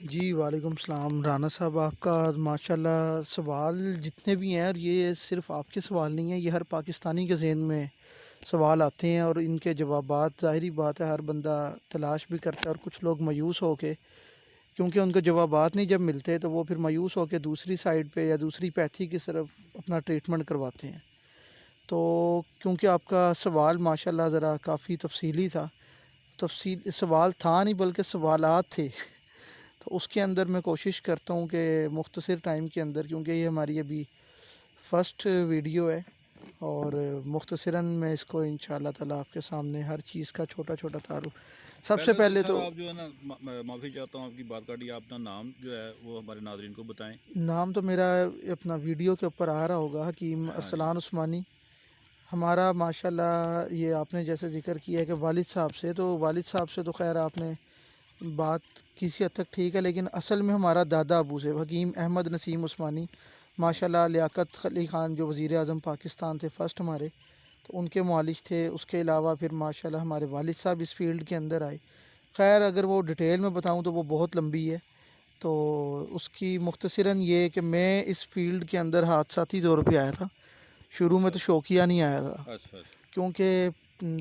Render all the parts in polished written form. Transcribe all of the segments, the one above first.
جی وعلیکم السلام رانا صاحب، آپ کا ماشاءاللہ سوال جتنے بھی ہیں، اور یہ صرف آپ کے سوال نہیں ہیں، یہ ہر پاکستانی کے ذہن میں سوال آتے ہیں اور ان کے جوابات ظاہری بات ہے ہر بندہ تلاش بھی کرتا ہے، اور کچھ لوگ مایوس ہو کے، کیونکہ ان کے جوابات نہیں جب ملتے تو وہ پھر مایوس ہو کے دوسری سائڈ پہ یا دوسری پیتھی کی طرف اپنا ٹریٹمنٹ کرواتے ہیں۔ تو کیونکہ آپ کا سوال ماشاءاللہ ذرا کافی تفصیلی تھا، تفصیل سوال تھا نہیں بلکہ سوالات تھے، تو اس کے اندر میں کوشش کرتا ہوں کہ مختصر ٹائم کے اندر، کیونکہ یہ ہماری ابھی فرسٹ ویڈیو ہے، اور مختصراً میں اس کو انشاءاللہ تعالیٰ آپ کے سامنے ہر چیز کا چھوٹا چھوٹا تعارف سب سے پہلے تو پہلے سر تو آپ جو ہے نا معافی چاہتا ہوں آپ کی بات کاٹی، آپ اپنا نام جو ہے وہ ہمارے ناظرین کو بتائیں۔ نام تو میرا اپنا ویڈیو کے اوپر آ رہا ہوگا، حکیم ہاں جی ارسلان عثمانی۔ ہمارا ماشاءاللہ یہ آپ نے جیسے ذکر کیا ہے کہ والد صاحب سے، تو والد صاحب سے تو خیر آپ نے بات کسی حد تک ٹھیک ہے، لیکن اصل میں ہمارا دادا ابو سے حکیم احمد نسیم عثمانی، ماشاءاللہ لیاقت علی خان جو وزیر اعظم پاکستان تھے فرسٹ ہمارے، تو ان کے معالج تھے۔ اس کے علاوہ پھر ماشاءاللہ ہمارے والد صاحب اس فیلڈ کے اندر آئے۔ خیر اگر وہ ڈیٹیل میں بتاؤں تو وہ بہت لمبی ہے، تو اس کی مختصراً یہ کہ میں اس فیلڈ کے اندر حادثاتی طور پہ آیا تھا، شروع میں اچھا تو شوقیہ نہیں آیا تھا، اچھا اچھا کیونکہ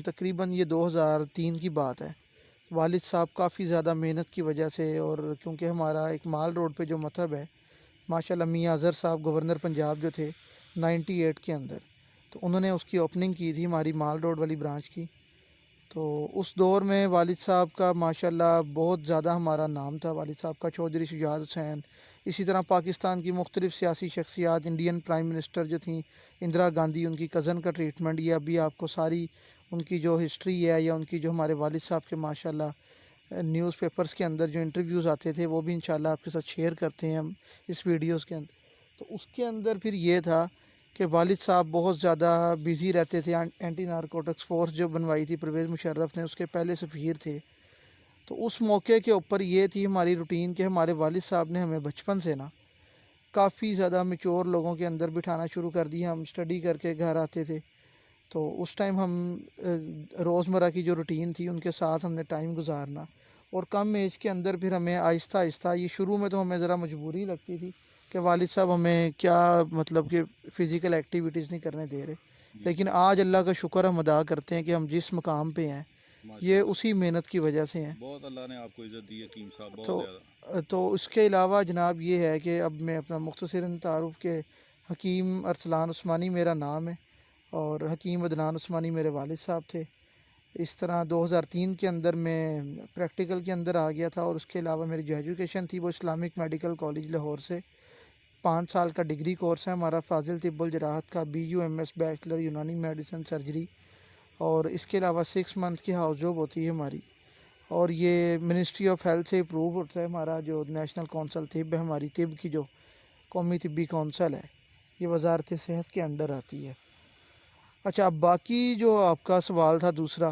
تقریباً یہ 2003 کی بات ہے۔ والد صاحب کافی زیادہ محنت کی وجہ سے، اور کیونکہ ہمارا ایک مال روڈ پہ جو مطب ہے، ماشاءاللہ میاں اظہر صاحب گورنر پنجاب جو تھے 98 کے اندر، تو انہوں نے اس کی اوپننگ کی تھی ہماری مال روڈ والی برانچ کی۔ تو اس دور میں والد صاحب کا ماشاءاللہ بہت زیادہ ہمارا نام تھا، والد صاحب کا چودھری شجاعت حسین، اسی طرح پاکستان کی مختلف سیاسی شخصیات، انڈین پرائم منسٹر جو تھیں اندرا گاندھی، ان کی کزن کا ٹریٹمنٹ، یہ ابھی آپ کو ساری ان کی جو ہسٹری ہے، یا ان کی جو ہمارے والد صاحب کے ماشاءاللہ نیوز پیپرز کے اندر جو انٹرویوز آتے تھے وہ بھی انشاءاللہ آپ کے ساتھ شیئر کرتے ہیں ہم اس ویڈیوز کے اندر۔ تو اس کے اندر پھر یہ تھا کہ والد صاحب بہت زیادہ بزی رہتے تھے، اینٹی نارکوٹکس فورس جو بنوائی تھی پرویز مشرف نے، اس کے پہلے سفیر تھے۔ تو اس موقع کے اوپر یہ تھی ہماری روٹین کہ ہمارے والد صاحب نے ہمیں بچپن سے نا کافی زیادہ میچور لوگوں کے اندر بٹھانا شروع کر دیا، ہم اسٹڈی کر کے گھر آتے تھے، تو اس ٹائم ہم روزمرہ کی جو روٹین تھی ان کے ساتھ ہم نے ٹائم گزارنا، اور کم ایج کے اندر پھر ہمیں آہستہ آہستہ، یہ شروع میں تو ہمیں ذرا مجبوری لگتی تھی کہ والد صاحب ہمیں کیا مطلب کہ فزیکل ایکٹیویٹیز نہیں کرنے دے رہے، جی جی لیکن آج اللہ کا شکر ہم ادا کرتے ہیں کہ ہم جس مقام پہ ہیں ماشاء یہ اللہ اسی محنت کی وجہ سے ہیں۔ بہت اللہ نے آپ کو عزت دی حکیم صاحب، بہت تو زیادہ۔ اس کے علاوہ جناب یہ ہے کہ اب میں اپنا مختصراً تعارف کے حکیم ارسلان عثمانی میرا نام ہے، اور حکیم عدنان عثمانی میرے والد صاحب تھے۔ اس طرح 2003 کے اندر میں پریکٹیکل کے اندر آ گیا تھا، اور اس کے علاوہ میری جو ایجوکیشن تھی وہ اسلامک میڈیکل کالج لاہور سے 5 سال کا ڈگری کورس ہے ہمارا، فاضل طب الجراحت کا، BUMS بیچلر یونانی میڈیسن سرجری، اور اس کے علاوہ 6 منتھ کی ہاؤس جاب ہوتی ہے ہماری، اور یہ منسٹری آف ہیلتھ سے اپروو ہوتا ہے ہمارا، جو نیشنل کونسل طب ہے ہماری، طب کی جو قومی طبی کونسل ہے، یہ وزارت صحت کے انڈر آتی ہے۔ اچھا، اب باقی جو آپ کا سوال تھا دوسرا،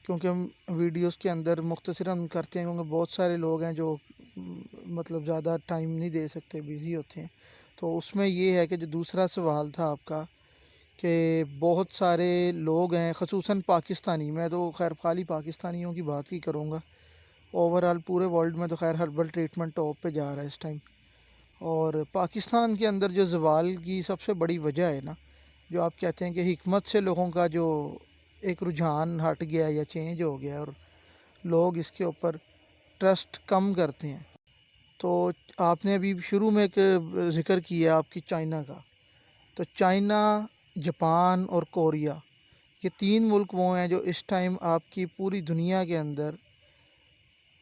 کیونکہ ہم ویڈیوز کے اندر مختصراً کرتے ہیں، کیونکہ بہت سارے لوگ ہیں جو مطلب زیادہ ٹائم نہیں دے سکتے، بزی ہوتے ہیں، تو اس میں یہ ہے کہ جو دوسرا سوال تھا آپ کا کہ بہت سارے لوگ ہیں خصوصاً پاکستانی، میں تو خیر خالی پاکستانیوں کی بات ہی کروں گا، اوور آل پورے ورلڈ میں تو خیر ہربل ٹریٹمنٹ ٹاپ پہ جا رہا ہے اس ٹائم، اور پاکستان کے اندر جو زوال کی سب سے بڑی وجہ ہے نا، جو آپ کہتے ہیں کہ حکمت سے لوگوں کا جو ایک رجحان ہٹ گیا یا چینج ہو گیا، اور لوگ اس کے اوپر ٹرسٹ کم کرتے ہیں، تو آپ نے ابھی شروع میں ایک ذکر کیا آپ کی چائنا کا، تو چائنا، جاپان اور کوریا، یہ 3 ملک وہ ہیں جو اس ٹائم آپ کی پوری دنیا کے اندر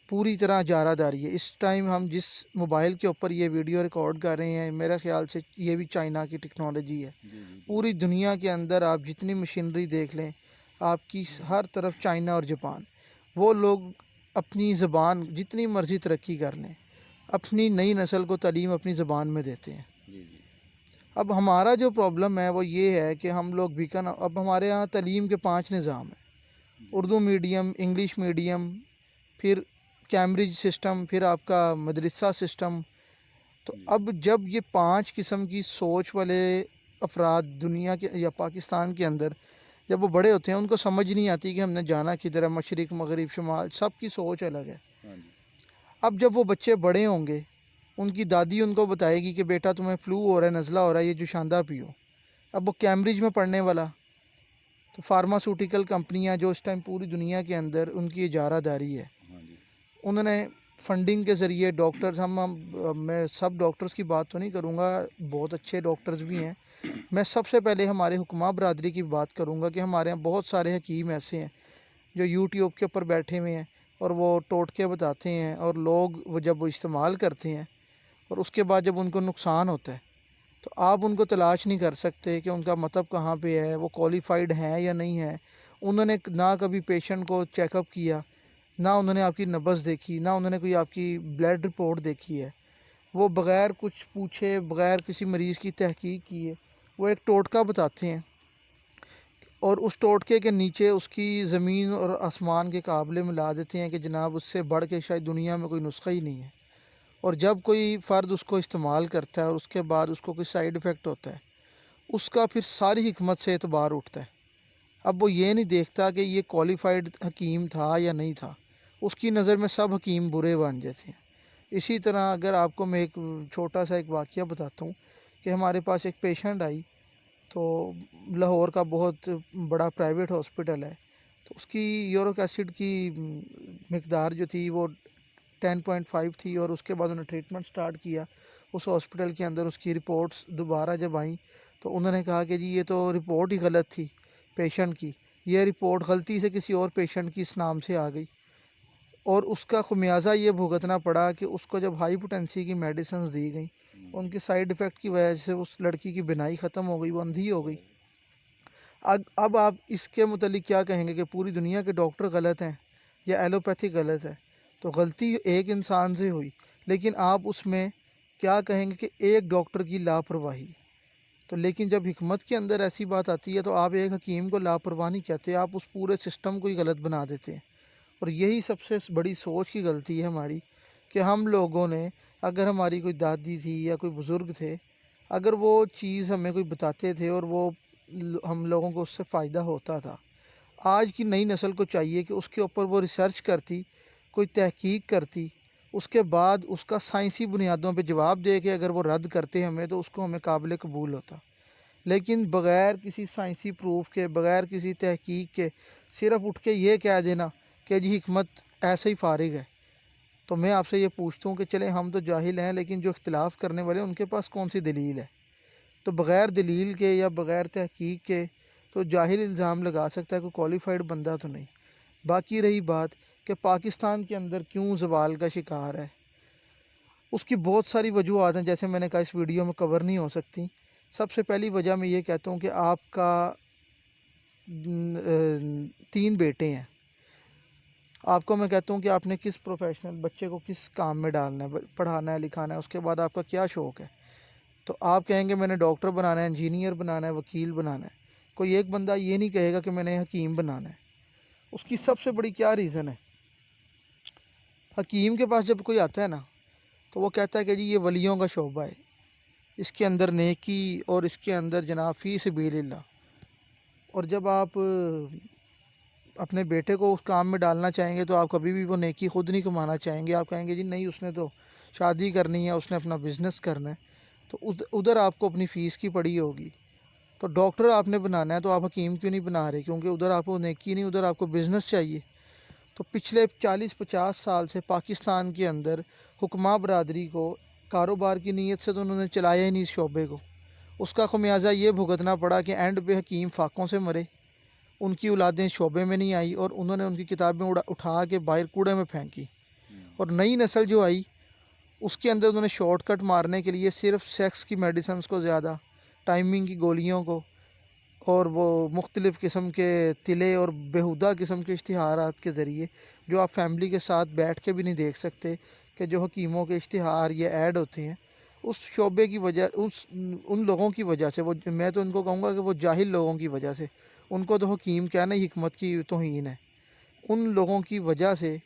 پوری طرح جارہ داری ہے۔ اس ٹائم ہم جس موبائل کے اوپر یہ ویڈیو ریکارڈ کر رہے ہیں، میرے خیال سے یہ بھی چائنا کی ٹیکنالوجی ہے۔ جی جی جی پوری دنیا کے اندر آپ جتنی مشینری دیکھ لیں، آپ کی ہر طرف چائنا اور جاپان، وہ لوگ اپنی زبان جتنی مرضی ترقی کر لیں، اپنی نئی نسل کو تعلیم اپنی زبان میں دیتے ہیں۔ جی جی اب ہمارا جو پرابلم ہے وہ یہ ہے کہ ہم لوگ بیکن، اب ہمارے ہاں تعلیم کے 5 نظام ہیں، جی اردو میڈیم، انگلش میڈیم، پھر کیمبرج سسٹم، پھر آپ کا مدرسہ سسٹم۔ تو جی اب جب یہ 5 قسم کی سوچ والے افراد دنیا کے یا پاکستان کے اندر جب وہ بڑے ہوتے ہیں، ان کو سمجھ نہیں آتی کہ ہم نے جانا کدھر ہے، مشرق مغرب شمال، سب کی سوچ الگ ہے۔ ہاں جی اب جب وہ بچے بڑے ہوں گے، ان کی دادی ان کو بتائے گی کہ بیٹا تمہیں فلو ہو رہا ہے، نزلہ ہو رہا ہے، یہ جوشاندہ پیو۔ اب وہ کیمبرج میں پڑھنے والا، تو فارماسوٹیکل کمپنیاں جو اس ٹائم پوری دنیا کے اندر ان کی اجارہ داری ہے، ہاں جی انہوں نے فنڈنگ کے ذریعے ڈاکٹرز میں سب ڈاکٹرز کی بات تو نہیں کروں گا، بہت اچھے ڈاکٹرز بھی ہیں، میں سب سے پہلے ہمارے حکماں برادری کی بات کروں گا کہ ہمارے یہاں بہت سارے حکیم ایسے ہیں جو یوٹیوب کے اوپر بیٹھے ہوئے ہیں اور وہ ٹوٹکے بتاتے ہیں، اور لوگ وہ جب وہ استعمال کرتے ہیں اور اس کے بعد جب ان کو نقصان ہوتا ہے تو آپ ان کو تلاش نہیں کر سکتے کہ ان کا مطلب کہاں پہ ہے، وہ کوالیفائڈ ہیں یا نہیں ہے۔ انہوں نے نہ کبھی پیشنٹ کو چیک اپ کیا، نہ انہوں نے آپ کی نبض دیکھی، نہ انہوں نے کوئی آپ کی بلڈ رپورٹ دیکھی ہے، وہ بغیر کچھ پوچھے، بغیر کسی مریض کی تحقیق کیے وہ ایک ٹوٹکا بتاتے ہیں، اور اس ٹوٹکے کے نیچے اس کی زمین اور آسمان کے قابلے ملا دیتے ہیں کہ جناب اس سے بڑھ کے شاید دنیا میں کوئی نسخہ ہی نہیں ہے۔ اور جب کوئی فرد اس کو استعمال کرتا ہے اور اس کے بعد اس کو کوئی سائیڈ افیکٹ ہوتا ہے، اس کا پھر ساری حکمت سے اعتبار اٹھتا ہے۔ اب وہ یہ نہیں دیکھتا کہ یہ کوالیفائڈ حکیم تھا یا نہیں تھا، اس کی نظر میں سب حکیم برے بن جاتے ہیں۔ اسی طرح اگر آپ کو میں ایک چھوٹا سا ایک واقعہ بتاتا ہوں کہ ہمارے پاس ایک پیشنٹ آئی، تو لاہور کا بہت بڑا پرائیویٹ ہاسپٹل ہے، تو اس کی یورک ایسڈ کی مقدار جو تھی وہ 10.5 تھی، اور اس کے بعد انہوں نے ٹریٹمنٹ سٹارٹ کیا اس ہاسپٹل کے اندر۔ اس کی رپورٹس دوبارہ جب آئیں تو انہوں نے کہا کہ جی یہ تو رپورٹ ہی غلط تھی پیشنٹ کی، یہ رپورٹ غلطی سے کسی اور پیشنٹ کی اس نام سے آ گئی، اور اس کا خمیازہ یہ بھگتنا پڑا کہ اس کو جب ہائی پوٹینسی کی میڈیسنز دی گئیں، ان کے سائیڈ افیکٹ کی وجہ سے اس لڑکی کی بینائی ختم ہو گئی، وہ اندھی ہو گئی۔ اب آپ اس کے متعلق کیا کہیں گے کہ پوری دنیا کے ڈاکٹر غلط ہیں یا ایلوپیتھی غلط ہے؟ تو غلطی ایک انسان سے ہوئی، لیکن آپ اس میں کیا کہیں گے کہ ایک ڈاکٹر کی لاپرواہی۔ تو لیکن جب حکمت کے اندر ایسی بات آتی ہے تو آپ ایک حکیم کو لاپرواہ نہیں کہتے، آپ اس پورے سسٹم کو ہی غلط بنا دیتے ہیں۔ اور یہی سب سے بڑی سوچ کی غلطی ہے ہماری، کہ ہم لوگوں نے، اگر ہماری کوئی دادی تھی یا کوئی بزرگ تھے، اگر وہ چیز ہمیں کوئی بتاتے تھے اور وہ ہم لوگوں کو اس سے فائدہ ہوتا تھا، آج کی نئی نسل کو چاہیے کہ اس کے اوپر وہ ریسرچ کرتی، کوئی تحقیق کرتی، اس کے بعد اس کا سائنسی بنیادوں پہ جواب دے کے اگر وہ رد کرتے ہمیں تو اس کو ہمیں قابل قبول ہوتا۔ لیکن بغیر کسی سائنسی پروف کے، بغیر کسی تحقیق کے، صرف اٹھ کے یہ کہہ دینا کہ جی حکمت ایسے ہی فارغ ہے، تو میں آپ سے یہ پوچھتا ہوں کہ چلیں ہم تو جاہل ہیں، لیکن جو اختلاف کرنے والے ان کے پاس کون سی دلیل ہے؟ تو بغیر دلیل کے یا بغیر تحقیق کے تو جاہل الزام لگا سکتا ہے، کوئی کوالیفائڈ بندہ تو نہیں۔ باقی رہی بات کہ پاکستان کے اندر کیوں زوال کا شکار ہے، اس کی بہت ساری وجوہات ہیں، جیسے میں نے کہا اس ویڈیو میں کور نہیں ہو سکتی۔ سب سے پہلی وجہ میں یہ کہتا ہوں کہ آپ کا 3 بیٹے ہیں، آپ کو میں کہتا ہوں کہ آپ نے کس پروفیشنل بچے کو کس کام میں ڈالنا ہے، پڑھانا ہے، لکھانا ہے، اس کے بعد آپ کا کیا شوق ہے؟ تو آپ کہیں گے میں نے ڈاکٹر بنانا ہے، انجینئر بنانا ہے، وکیل بنانا ہے۔ کوئی ایک بندہ یہ نہیں کہے گا کہ میں نے حکیم بنانا ہے۔ اس کی سب سے بڑی کیا ریزن ہے؟ حکیم کے پاس جب کوئی آتا ہے نا تو وہ کہتا ہے کہ جی یہ ولیوں کا شعبہ ہے، اس کے اندر نیکی اور اس کے اندر جناب فی سبیل اللہ۔ اور جب آپ اپنے بیٹے کو اس کام میں ڈالنا چاہیں گے تو آپ کبھی بھی وہ نیکی خود نہیں کمانا چاہیں گے، آپ کہیں گے جی نہیں اس نے تو شادی کرنی ہے، اس نے اپنا بزنس کرنا ہے، تو ادھر آپ کو اپنی فیس کی پڑی ہوگی۔ تو ڈاکٹر آپ نے بنانا ہے تو آپ حکیم کیوں نہیں بنا رہے؟ کیونکہ ادھر آپ کو نیکی نہیں، ادھر آپ کو بزنس چاہیے۔ تو پچھلے 40-50 سال سے پاکستان کے اندر حکماں برادری کو کاروبار کی نیت سے تو انہوں نے چلایا ہی نہیں اس شعبے کو، اس کا خمیازہ یہ بھگتنا پڑا کہ اینڈ پہ حکیم فاقوں سے مرے، ان کی اولادیں شعبے میں نہیں آئی، اور انہوں نے ان کی کتابیں اٹھا کے باہر کوڑے میں پھینکی، اور نئی نسل جو آئی اس کے اندر انہوں نے شارٹ کٹ مارنے کے لیے صرف سیکس کی میڈیسنز کو زیادہ، ٹائمنگ کی گولیوں کو، اور وہ مختلف قسم کے تلے اور بیہودہ قسم کے اشتہارات کے ذریعے جو آپ فیملی کے ساتھ بیٹھ کے بھی نہیں دیکھ سکتے کہ جو حکیموں کے اشتہار یا ایڈ ہوتے ہیں، اس شعبے کی وجہ ان لوگوں کی وجہ سے، وہ میں تو ان کو کہوں گا کہ وہ جاہل لوگوں کی وجہ سے، ان کو تو حکیم کہنا ہی حکمت کی توہین ہے، ان لوگوں کی وجہ سے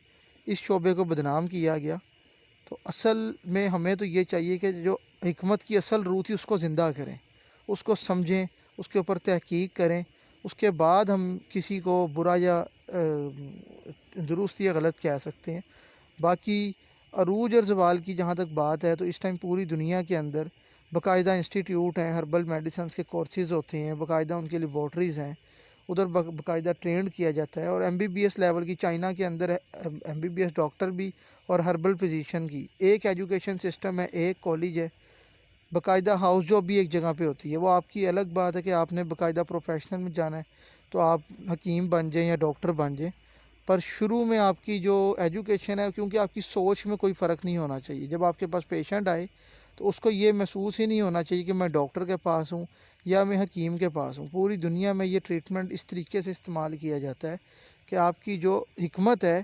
اس شعبے کو بدنام کیا گیا۔ تو اصل میں ہمیں تو یہ چاہیے کہ جو حکمت کی اصل روح تھی اس کو زندہ کریں، اس کو سمجھیں، اس کے اوپر تحقیق کریں، اس کے بعد ہم کسی کو برا یا درست یا غلط کہہ سکتے ہیں۔ باقی عروج اور زوال کی جہاں تک بات ہے تو اس ٹائم پوری دنیا کے اندر باقاعدہ انسٹیٹیوٹ ہیں، ہربل میڈیسنس کے کورسز ہوتے ہیں، باقاعدہ ان کے لیبارٹریز ہیں، ادھر باقاعدہ ٹرینڈ کیا جاتا ہے، اور MBBS لیول کی چائنا کے اندر MBBS ڈاکٹر بھی اور ہربل فزیشین کی ایک ایجوکیشن سسٹم ہے، ایک کالج ہے، باقاعدہ ہاؤس جاب بھی ایک جگہ پہ ہوتی ہے۔ وہ آپ کی الگ بات ہے کہ آپ نے باقاعدہ پروفیشنل میں جانا ہے تو آپ حکیم بن جائیں یا ڈاکٹر بن جائیں، پر شروع میں آپ کی جو ایجوکیشن ہے، کیونکہ آپ کی سوچ میں کوئی فرق نہیں ہونا چاہیے۔ جب آپ کے پاس پیشنٹ آئے تو اس کو یہ محسوس ہی نہیں ہونا چاہیے کہ میں ڈاکٹر کے پاس ہوں یا میں حکیم کے پاس ہوں۔ پوری دنیا میں یہ ٹریٹمنٹ اس طریقے سے استعمال کیا جاتا ہے کہ آپ کی جو حکمت ہے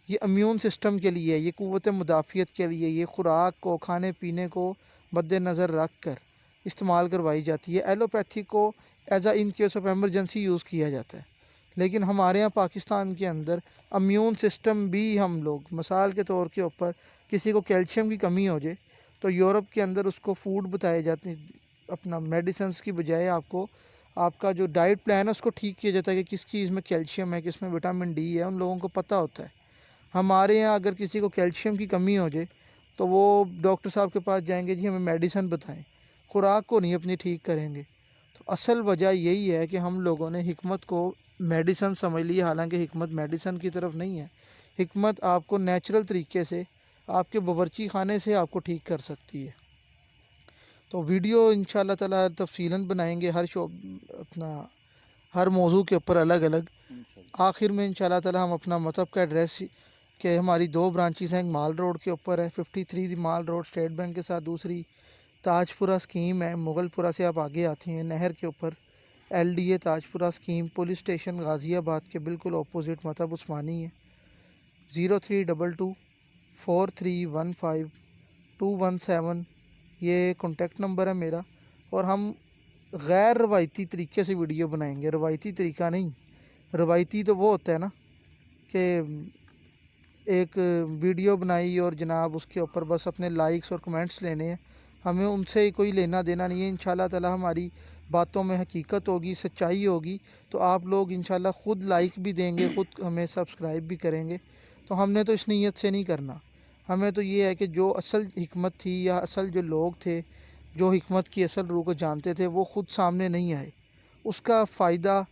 یہ امیون سسٹم کے لیے، یہ قوت مدافعت کے لیے، یہ خوراک کو، کھانے پینے کو مد نظر رکھ کر استعمال کروائی جاتی ہے۔ ایلوپیتھی کو as a in case of emergency use کیا جاتا ہے، لیکن ہمارے یہاں پاکستان کے اندر امیون سسٹم بھی ہم لوگ مثال کے طور کے اوپر کسی کو کیلشیم کی کمی ہو جائے تو یورپ کے اندر اس کو فوڈ بتائے جاتے ہیں، اپنا میڈیسنس کی بجائے آپ کو آپ کا جو ڈائٹ پلان ہے اس کو ٹھیک کیا جاتا ہے کہ کس چیز میں کیلشیم ہے، کس میں وٹامن ڈی ہے، ان لوگوں کو پتہ ہوتا ہے۔ ہمارے یہاں اگر کسی کو کیلشیم کی کمی ہو جائے تو وہ ڈاکٹر صاحب کے پاس جائیں گے، جی ہمیں میڈیسن بتائیں، خوراک کو نہیں اپنی ٹھیک کریں گے۔ تو اصل وجہ یہی ہے کہ ہم لوگوں نے حکمت کو میڈیسن سمجھ لی، حالانکہ حکمت میڈیسن کی طرف نہیں ہے۔ حکمت آپ کو نیچرل طریقے سے آپ کے باورچی خانے سے آپ کو ٹھیک کر سکتی ہے۔ تو ویڈیو انشاءاللہ تعالیٰ تفصیلاً بنائیں گے، اپنا ہر موضوع کے اوپر الگ الگ۔ انشاءاللہ۔ آخر میں انشاءاللہ تعالیٰ ہم اپنا مطلب کا ایڈریس کہ ہماری 2 برانچز ہیں، ایک مال روڈ کے اوپر ہے 53 مال روڈ اسٹیٹ بینک کے ساتھ، دوسری تاج پورہ اسکیم ہے، مغل پورہ سے آپ آگے آتے ہیں نہر کے اوپر، LDA تاج پورہ اسکیم، پولیس اسٹیشن غازی آباد کے بالکل اپوزٹ مطب عثمانی ہے۔ 0322 4315 217 یہ کانٹیکٹ نمبر ہے میرا، اور ہم غیر روایتی طریقے سے ویڈیو بنائیں گے، روایتی طریقہ نہیں۔ روایتی تو وہ ہوتا ہے نا کہ ایک ویڈیو بنائی اور جناب اس کے اوپر بس اپنے لائکس اور کمنٹس لینے ہیں، ہمیں ان سے کوئی لینا دینا نہیں ہے۔ انشاءاللہ تعالی ہماری باتوں میں حقیقت ہوگی، سچائی ہوگی، تو آپ لوگ انشاءاللہ خود لائک بھی دیں گے، خود ہمیں سبسکرائب بھی کریں گے۔ تو ہم نے تو اس نیت سے نہیں کرنا، ہمیں تو یہ ہے کہ جو اصل حکمت تھی یا اصل جو لوگ تھے جو حکمت کی اصل روح کو جانتے تھے وہ خود سامنے نہیں آئے، اس کا فائدہ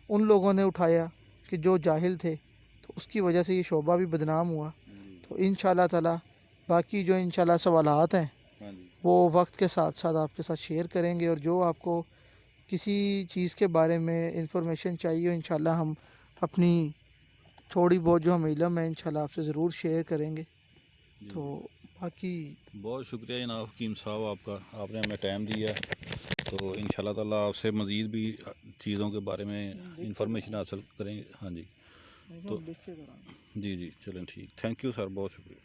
ان لوگوں نے اٹھایا کہ جو جاہل تھے، تو اس کی وجہ سے یہ شعبہ بھی بدنام ہوا۔ تو انشاءاللہ تعالی باقی جو انشاءاللہ سوالات ہیں ہاں جی۔ وہ وقت کے ساتھ ساتھ آپ کے ساتھ شیئر کریں گے، اور جو آپ کو کسی چیز کے بارے میں انفارمیشن چاہیے انشاءاللہ ہم اپنی تھوڑی بہت جو ہمیں علم ہے انشاءاللہ آپ سے ضرور شیئر کریں گے۔ جی تو باقی بہت شکریہ جناب حکیم صاحب آپ کا، آپ نے ہمیں ٹائم دیا، تو انشاءاللہ تعالیٰ آپ سے مزید بھی چیزوں کے بارے میں انفارمیشن حاصل کریں گے۔ ہاں جی، تو جی چلیں ٹھیک، تھینک یو سر، بہت شکریہ۔